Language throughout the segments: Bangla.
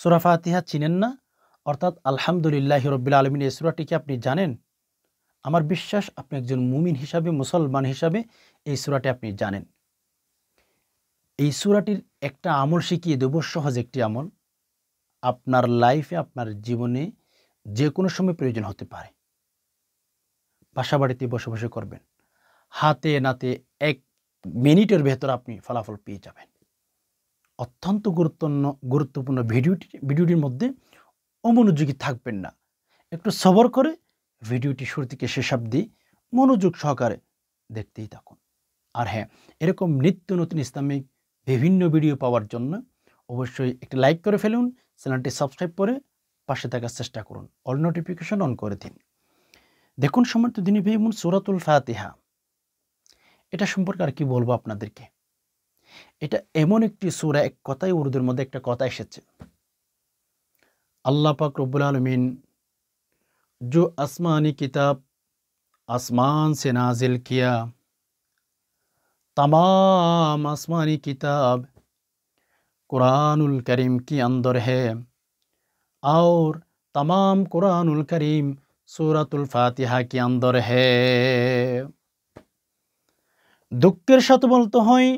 সূরা ফাতিহা চিনেন না? অর্থাৎ আলহামদুলিল্লাহি রাব্বিল আলামিন এই সূরাটি কি আপনি জানেন? আমার বিশ্বাস আপনি একজন মুমিন হিসাবে, মুসলমান হিসাবে এই সূরাটি আপনি জানেন। এই সূরাটির একটা আমল শিখিয়ে দেব, সহজ একটি আমল। আপনার লাইফে, আপনার জীবনে যেকোনো সময় প্রয়োজন হতে পারে। বাসাবাড়িতে বসে, বসে করবেন। হাতে নাতে ১ মিনিটের ভেতর আপনি ফলাফল পেয়ে যাবেন। অত্যন্ত গুরুত্বপূর্ণ ভিডিওটির মধ্যে অমনোযোগী থাকবেন না। একটু সবর করে ভিডিওটি শুরু থেকে শেষ অবধি মনোযোগ সহকারে দেখতেই থাকুন। আর হ্যাঁ, এরকম নিত্য নতুন ইসলামিক বিভিন্ন ভিডিও পাওয়ার জন্য অবশ্যই একটি লাইক করে ফেলুন, চ্যানেলটি সাবস্ক্রাইব করে পাশে থাকার চেষ্টা করুন, অল নোটিফিকেশন অন করে দিন। দেখুন সম্মানিত দিনী ভাই বোন, সূরাতুল ফাতিহা এটা সম্পর্কে আর কি বলবো আপনাদেরকে। এটা এমন একটি সূরা, এক কথায় উর্দুর মধ্যে একটা কথা এসেছে, আল্লাহ পাক রব্বুল আলামিন जो आसमानी किताब आसमान से नाजिल किया, तमाम आसमानी किताब कुरानुल करीम के अंदर है और तमाम कुरानुल करीम सूरतुल फातिहा के अंदर है। দুঃখের সাথে বলতে হয়,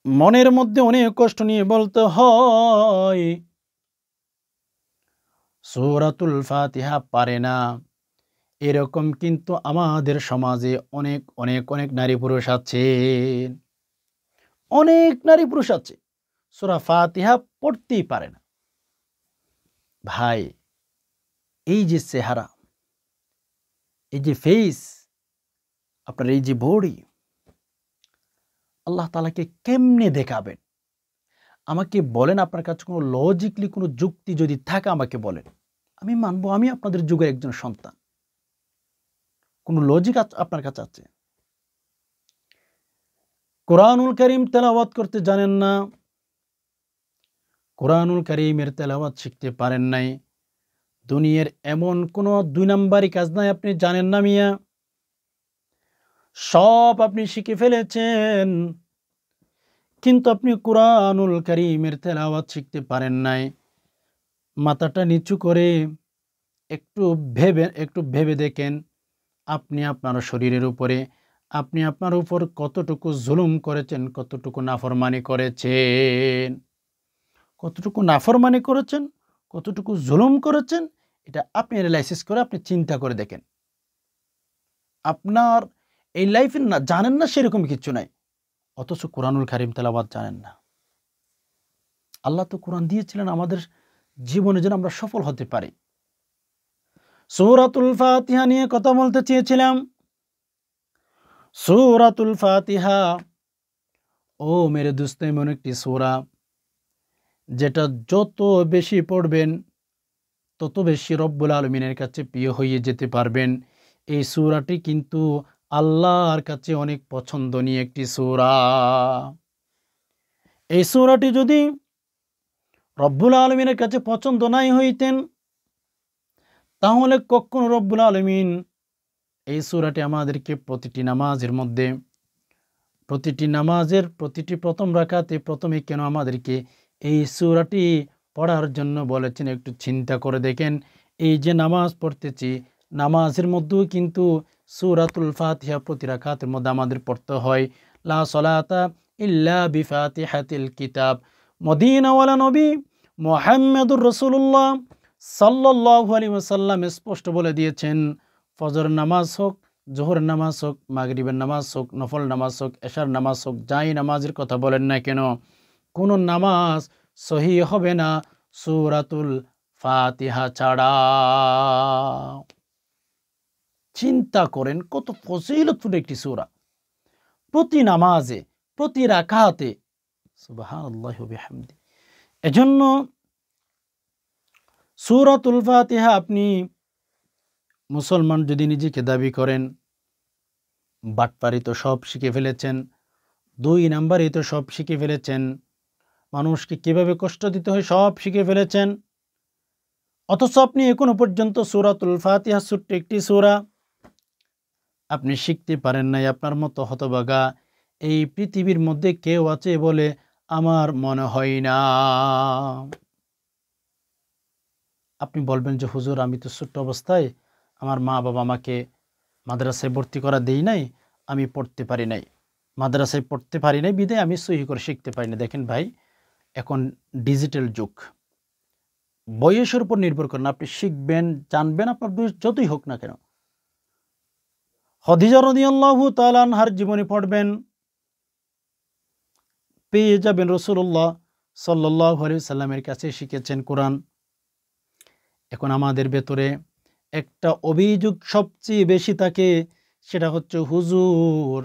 মনের মধ্যে অনেক কষ্ট নিয়ে বলতে হয়, সূরাতুল ফাতিহা পারে না। এরকম কিন্তু আমাদের সমাজে অনেক অনেক অনেক নারী পুরুষ আছে, অনেক নারী পুরুষ আছে সূরা ফাতিহা পড়তেই পারে না। ভাই, এই যে চেহারা, এই যে ফেস, আপনার এই যে বডি, আল্লাহ তাআলাকে কেমনে দেখাবেন? আমাকে বলেন, আপনার কাছে কোনো লজিক্যালি কোনো যুক্তি যদি থাকে আমাকে বলেন, আমি মানবো আমি আপনাদের যুগের একজন সন্তান। কোনো লজিক আপনার কাছে আছে? কোরআনুল কারীম তেলাওয়াত করতে জানেন না, কোরআনুল কারীমের তেলাওয়াত শিখতে পারেন নাই, দুনিয়ার এমন কোনো ২ নাম্বারি কাজ নাই আপনি জানেন না মিয়া, সব আপনি শিখে ফেলেছেন, কিন্তু আপনি কোরআনুল কারীমের তেলাওয়াত শিখতে পারেন নাই। মাথাটা নিচু করে একটু ভেবে দেখেন, আপনি আপনার শরীরের উপরে, আপনি আপনার উপর কতটুকু জুলুম করেছেন, কতটুকু নাফরমানি করেছেন, কতটুকু নাফরমানি করেছেন, কতটুকু জুলুম করেছেন, এটা আপনি অ্যানালাইসিস করে আপনি চিন্তা করে দেখেন। আপনার এই লাইফে না জানেন না সেরকম কিছু নাই, অথচ কোরআনুল কারীম তেলাওয়াত জানেন না। আল্লাহ তো কোরআন দিয়েছিলেন আমাদের জীবনে যেন আমরা সফল হতে পারি। সূরাতুল ফাতিহা নিয়ে কথা বলতে চেয়েছিলাম। সূরাতুল ফাতিহা ও মেরে দোস্ত এমন একটি সূরা যেটা যত বেশি পড়বেন তত বেশি রব্বুল আলামিনের কাছে প্রিয় হয়ে যেতে পারবেন। এই সূরাটি কিন্তু আল্লাহর কাছে অনেক পছন্দনীয় একটি সূরা। এই সূরাটি যদি রব্বুল আলামিনের কাছে পছন্দ নাই হইতেন, তাহলে কখনো রব্বুল আলামিন এই সূরাটি আমাদেরকে প্রতিটি নামাজের মধ্যে, প্রতিটি নামাজের প্রতিটি প্রথম রাকাতে প্রথমে কেন আমাদেরকে এই সূরাটি পড়ার জন্য বলেছেন? একটু চিন্তা করে দেখেন। এই যে নামাজ পড়তেছি, নামাজের মধ্যেও কিন্তু সূরাতুল ফাতিহা প্রতি রাকাতের মধ্যে আমাদের পড়তে হয়। লা সলাতা ইল্লা বিফাতিহাতিল কিতাব। মদিনাওয়ালা নবী মুহাম্মদুর রাসূলুল্লাহ সাল্লাল্লাহু আলাইহি ওয়াসাল্লাম স্পষ্ট বলে দিয়েছেন, ফজর নামাজ হোক, জোহর নামাজ হোক, মাগরিবের নামাজ হোক, নফল নামাজ হোক, এশার নামাজ হোক, যাই নামাজের কথা বলেন না কেন, কোনো নামাজ সহি হবে না সূরাতুল ফাতিহা ছাড়া। চিন্তা করেন কত ফজিলতপূর্ণ একটি সূরা। প্রতি নামাজে, প্রতি রাকাতে, সুবহানাল্লাহি ওয়া বিহামদি। এজন্য সূরাতুল ফাতিহা আপনি মুসলমান যদি নিজেকে দাবি করেন, বাটপারি তো সব শিখে ফেলেছেন, ২ নাম্বারই তো সব শিখে ফেলেছেন, মানুষকে কিভাবে কষ্ট দিতে হয় সব শিখে ফেলেছেন, অথচ আপনি এখনো পর্যন্ত সূরাতুল ফাতিহা ছোট্ট একটি সূরা আপনি শিখতে পারেন নাই। আপনার মতো হতভাগা এই পৃথিবীর মধ্যে কেউ আছে বলে আমার মনে হয় না। আপনি বলবেন যে হুজুর আমি তো ছোট্ট অবস্থায় আমার মা বাবা আমাকে মাদ্রাসায় ভর্তি করা দেই নাই, আমি পড়তে পারি নাই, মাদ্রাসায় পড়তে পারি নাই বিধায় আমি সহি করে শিখতে পারি না। দেখেন ভাই, এখন ডিজিটাল যুগ, বয়সের উপর নির্ভর করে না, আপনি শিখবেন জানবেন আপনার বয়স যতই হোক না কেন। খাদিজা রাদিয়াল্লাহু তাআলা আনহার জীবনী পড়বেন, পেয়ে যাবেন রাসূলুল্লাহ সাল্লাল্লাহু আলাইহি সাল্লামের কাছে শিখেছেন কোরআন। এখন আমাদের ভেতরে একটা অভিযোগ সবচেয়ে বেশি থাকে, সেটা হচ্ছে হুজুর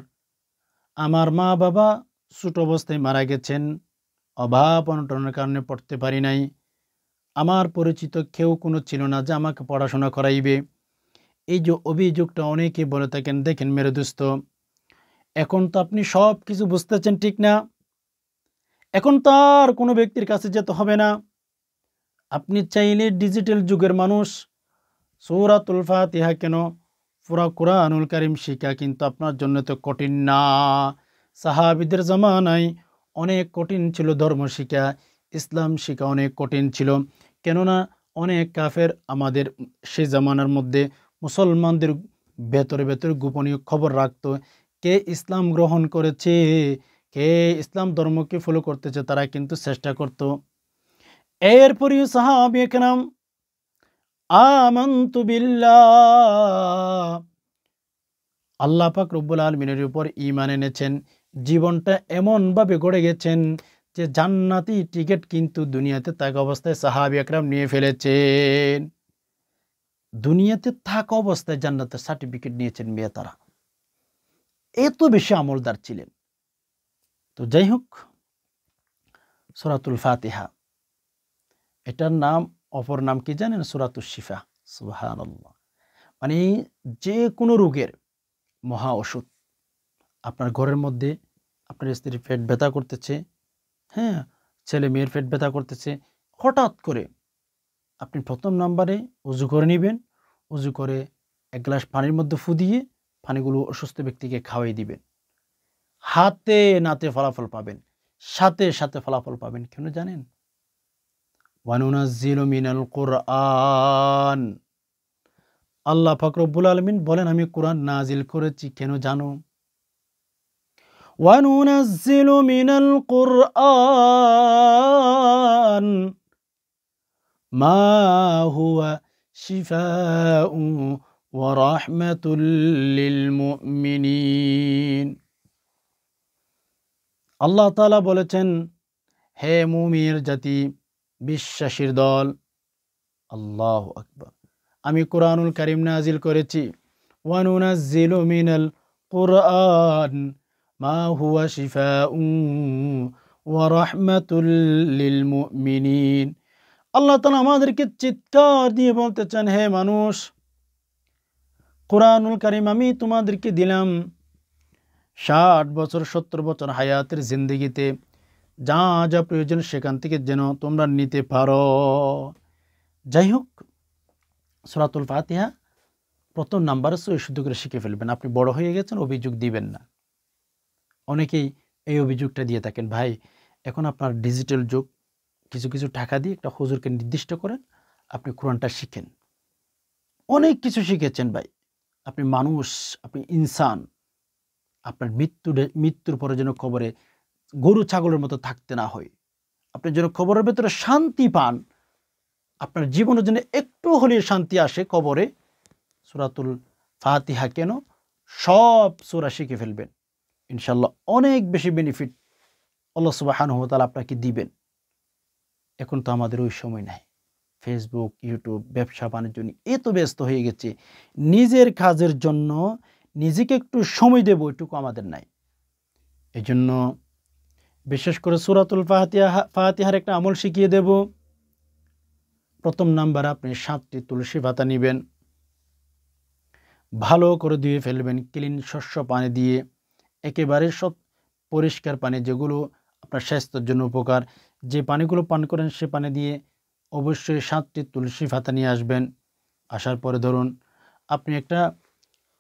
আমার মা বাবা ছোট অবস্থায় মারা গেছেন, অভাব অনটনের কারণে পড়তে পারি নাই, আমার পরিচিত কেউ কোনো ছিল না যে আমাকে পড়াশোনা করাইবে। এই যে অভিযোগটা অনেকে বলে থাকেন, দেখেন মেরে দোস্ত, এখন তো আপনি সব কিছু বুঝতেছেন ঠিক না, এখন তার কোনো ব্যক্তির কাছে যেতে হবে না, আপনি চাইলে ডিজিটাল যুগের মানুষ সূরাতুল ফাতিহা কেন পুরা কুরআনুল কারীম শিখা কিন্তু আপনার জন্য তো কঠিন না। সাহাবীদের জামানায় অনেক কঠিন ছিল ধর্ম শিখা, ইসলাম শিখা অনেক কঠিন ছিল, কেননা অনেক কাফের আমাদের সেই জামানার মধ্যে মুসলমানদের ভেতরে ভেতরে গোপনীয় খবর রাখতো, কে ইসলাম গ্রহণ করেছে, কে ইসলাম ধর্মকে ফলো করতেছে, তারা কিন্তু চেষ্টা করত। এরপরই সাহাবী কেরাম আমানতু বিল্লাহ, আল্লাহ পাক রব্বুল আলামিনের উপর ঈমান এনেছেন, জীবনটা এমনভাবে গড়ে গেছেন যে জান্নাতি টিকিট কিন্তু দুনিয়াতে থাকা অবস্থায় সাহাবী একরাম নিয়ে ফেলেছেন। দুনিয়াতে থাকা অবস্থায় জান্নাতের সার্টিফিকেট নিয়েছেন মেয়ে তারা, এত বেশি আমলদার ছিলেন। তো যাই হোক, সূরাতুল ফাতিহা, এটার নাম অপর নাম কি জানেন? সূরাতুশ শিফা। সুবহানাল্লাহ, মানে যে কোনো রোগের মহা ওষুধ। আপনার ঘরের মধ্যে আপনার স্ত্রীর পেট ব্যথা করতেছে, হ্যাঁ, ছেলে মেয়ের পেট ব্যথা করতেছে, হঠাৎ করে আপনি প্রথম নাম্বারে উজু করে নেবেন, উজু করে এক গ্লাস পানির মধ্যে ফু দিয়ে পানিগুলো অসুস্থ ব্যক্তিকে খাওয়াই দিবেন, হাতে নাতে ফলাফল পাবেন, সাথে সাথে ফলাফল পাবেন। কেন জানেন? ওয়ানুনাজ্জিলু মিনাল কুরআন, আল্লাহ পাক রব্বুল আলামিন বলেন আমি কোরআন নাজিল করেছি, কেন জানো? ওয়ানুনাজ্জিলু মিনাল কুরআন মা হুয়া শিফাউ ওয়া রাহমাতুল লিল মুমিনিন। আল্লাহ তাআলা বলেছেন, হে মুমিনের জাতি, বিশ্বাসীর দল, আল্লাহু আকবার, আমি কোরআনুল কারীম নাজিল করেছি। ওয়ানুনাজ্জিলু মিনাল কুরআন মা হুয়া শিফাউ ওয়া রাহমাতুল লিল মুমিনিন। আল্লাহ তাআলা আমাদেরকে চিৎকার দিয়ে বলতে চান, হে মানুষ, কোরআনুল কারীম আমি তোমাদেরকে দিলাম 60 বছর 70 বছর হায়াতের জিন্দেগিতে যা যা প্রয়োজন সেখান থেকে যেন তোমরা নিতে পারো। যাই হোক, সূরাতুল ফাতিহা প্রথম নাম্বারে শুদ্ধ করে শিখে ফেলবেন। আপনি বড় হয়ে গেছেন, অভিযোগ দিবেন না। অনেকেই এই অভিযোগটা দিয়ে থাকেন, ভাই এখন আপনার ডিজিটাল যুগ, কিছু কিছু টাকা দিয়ে একটা হুজুরকে নির্দিষ্ট করেন, আপনি কোরআনটা শিখেন। অনেক কিছু শিখেছেন ভাই, আপনি মানুষ, আপনি ইনসান, আপনার মৃত্যুর পরে যেন কবরে গরু ছাগলের মতো থাকতে না হয়, আপনি যেন কবরের ভেতরে শান্তি পান, আপনার জীবনের জন্য একটু হলেও শান্তি আসে কবরে, সূরাতুল ফাতিহা কেন সব সূরা শিখে ফেলবেন, ইনশাআল্লাহ অনেক বেশি বেনিফিট আল্লাহ সুবহানাহু ওয়া তাআলা আপনাকে দিবেন। এখন তো আমাদের ওই সময় নাই, ফেসবুক, ইউটিউব, ব্যবসা বাণিজ্য নিয়ে এত ব্যস্ত হয়ে গেছে, নিজের কাজের জন্য নিজেকে একটু সময় দেব এটুকু আমাদের নাই। এই জন্য বিশেষ করে সূরাতুল ফাতিহার একটা আমল শিখিয়ে দেব। প্রথম নাম্বার, আপনি 7টি তুলসী পাতা নেবেন, ভালো করে ধুয়ে ফেলবেন ক্লিন শস্য পানি দিয়ে, একেবারে সব পরিষ্কার পানি, যেগুলো আপনার স্বাস্থ্যের জন্য উপকার, যে পানিগুলো পান করেন সে পানি দিয়ে অবশ্যই 7টি তুলসী পাতা নিয়ে আসবেন। আসার পরে ধরুন আপনি একটা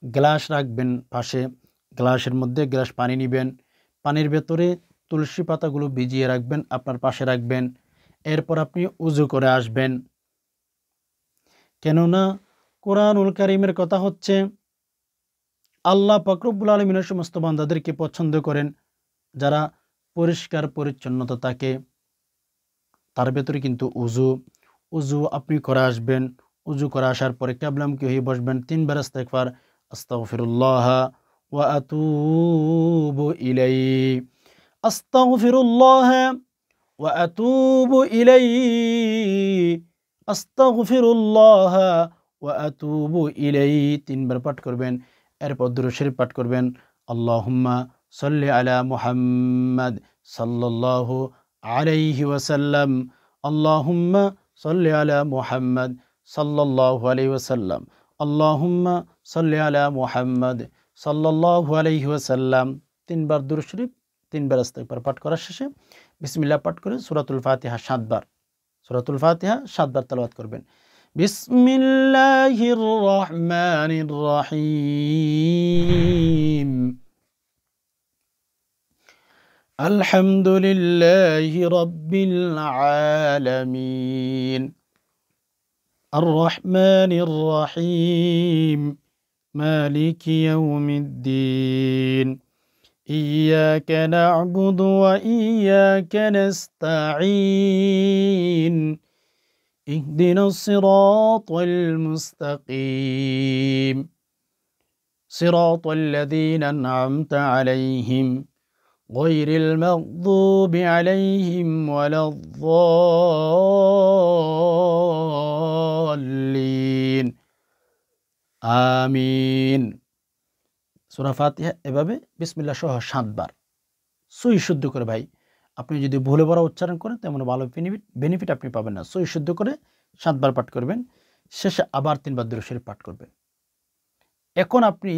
গ্লাস রাখবেন পাশে, গ্লাসের মধ্যে গ্লাস পানি নেবেন, পানির ভেতরে তুলসী পাতাগুলো ভিজিয়ে রাখবেন, আপনার পাশে রাখবেন। এরপর আপনি উজু করে আসবেন, কেননা কোরআনুল কারীমের কথা হচ্ছে আল্লাহ পাক রব্বুল আলামিনের সমস্ত বান্দাদেরকে পছন্দ করেন যারা পরিষ্কার পরিচ্ছন্নতা থাকে। তার ভেতরে কিন্তু উজু আপনি করে আসবেন। উজু করে আসার পরে কিবলামুখী হয়ে বসবেন। 3 বার ইস্তিগফার, আস্তাগফিরুল্লাহ ওয়া আতুবু ইলাইহি, আস্তাগফিরুল্লাহ ওয়া আতুবু ইলাইহি, আস্তাগফিরুল্লাহ ওয়া আতুবু ইলাইহি 3 বার পাঠ করবেন। এরপর দুরূদ শরীফ পাঠ করবেন। আল্লাহুম্মা সাল্লি আলা মুহাম্মাদ সাল্লাল্লাহু আলাইহি ওয়াসাল্লাম, আল্লাহুম্মা সাল্লি আলা মুহাম্মাদ সাল্লাল্লাহু আলাইহি ওয়াসাল্লাম, আল্লাহুম্মা সাল্লি আলা মুহাম্মাদ সাল্লাল্লাহু আলাইহি ওয়াসাল্লাম। 3 বার দুরূদ শরীফ, 3 বার ইস্তিগফার পাঠ করার শেষে বিসমিল্লাহ পাঠ করে সূরাতুল ফাতিহা 7 বার, সূরাতুল ফাতিহা 7 বার তেলাওয়াত করবেন। বিসমিল্লাহির রহমানির রহিম, আলহামদুলিল্লাহি রাব্বিল আলামিন, আর রহমানির রহিম, মালিকি ইয়াউমিদ্দিন, ইয়্যাকা না'বুদু ওয়া ইয়্যাকা নাস্তাঈন, ইহদিনাস সিরাতাল মুস্তাকিম, সিরাতাল লাযীনা আন'আমতা আলাইহিম গায়রিল মাগদুবি আলাইহিম ওয়ালাদ-দাল্লিন, আমিন। সূরা ফাতিহা এভাবে বিসমিল্লাহ সহ 7 বার সহি শুদ্ধ করে ভাই। আপনি যদি ভুলে ভরা উচ্চারণ করেন তেমন ভালো বেনিফিট আপনি পাবেন না। সহি শুদ্ধ করে 7 বার পাঠ করবেন। শেষে আবার 3 বার দুরূদ শরীফ পাঠ করবেন। এখন আপনি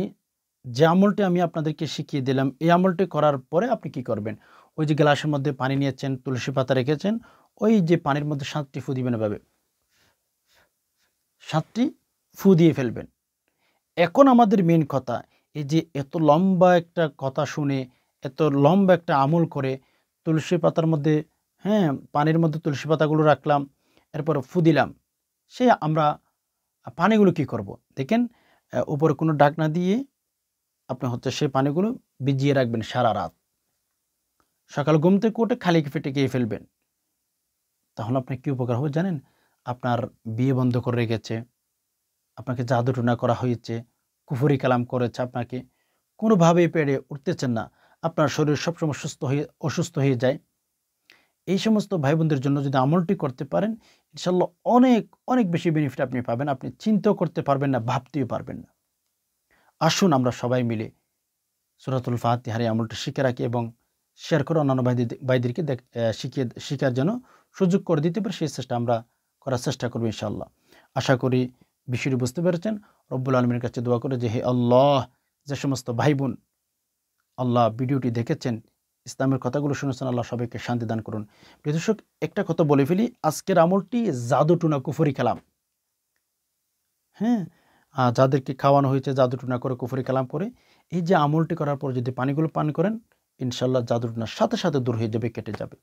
যে আমলটি আমি আপনাদেরকে শিখিয়ে দিলাম, এই আমলটি করার পরে আপনি কি করবেন? ওই যে গ্লাসের মধ্যে পানি নিয়েছেন, তুলসী পাতা রেখেছেন, ওই যে পানির মধ্যে 7টি ফু দিবেন এভাবে। 7টি ফু দিয়ে ফেলবেন। এখন আমাদের মেইন কথা, এই যে এত লম্বা একটা কথা শুনে, এত লম্বা একটা আমল করে তুলসী পাতার মধ্যে, হ্যাঁ, পানির মধ্যে তুলসী পাতাগুলো রাখলাম, এরপর ফু দিলাম। সে আমরা পানিগুলো কি করব? দেখেন, উপরে কোনো ঢাকনা দিয়ে আপনি হচ্ছে সেই পানিগুলো ভিজিয়ে রাখবেন সারা রাত। সকাল ঘুম থেকে উঠে খালি পেটে খেয়ে ফেলবেন। তাহলে আপনার কি উপকার হবে জানেন? আপনার বিয়ে বন্ধ করে রেখেছে, আপনাকে জাদুটোনা করা হয়েছে, কুফরি কালাম করেছে আপনাকে, কোনোভাবেই পেরে উঠতেছেন না, আপনার শরীর সবসময় অসুস্থ হয়ে যায়। এই সমস্ত ভাই বোনদের জন্য যদি আমলটি করতে পারেন, ইনশাল্লাহ অনেক অনেক বেশি বেনিফিট আপনি পাবেন। আপনি চিন্তাও করতে পারবেন না, ভাবতেও পারবেন না। আসুন আমরা সবাই মিলে সূরাতুল ফাতিহার এই আমলটি শিখে রাখি এবং শেয়ার করে অন্যান্য ভাইদেরকে শিখার জন্য সুযোগ করে দিতে পারি, সেই চেষ্টা আমরা করার চেষ্টা করব ইনশাআল্লাহ। আশা করি বিষয়টি বুঝতে পেরেছেন। রব্বুল আলামিনের কাছে দোয়া করে যে হে আল্লাহ, যে সমস্ত ভাই বোন আল্লাহ ভিডিওটি দেখেছেন, ইসলামের কথাগুলো শুনেছেন, আল্লাহ সবাইকে শান্তি দান করুন। প্রিয় দর্শক, একটা কথা বলে ফেলি, আজকের আমলটি জাদুটুনা কুফরি কালাম। হ্যাঁ, যাদেরকে খাওয়ানো হয়েছে জাদুটুনা করে, কুফরি কালাম করে, এই যে আমলটি করার পর যদি পানিগুলো পান করেন, ইনশাআল্লাহ জাদুটুনার সাথে সাথে দূর হয়ে যাবে, কেটে যাবে।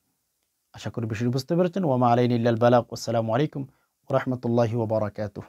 আশা করি বিষয়টি বুঝতে পেরেছেন। ওয়া মা আলাইনা ইল্লাল বালাগ। আসসালামু আলাইকুম ওয়া রাহমাতুল্লাহি ওয়া বারাকাতুহু।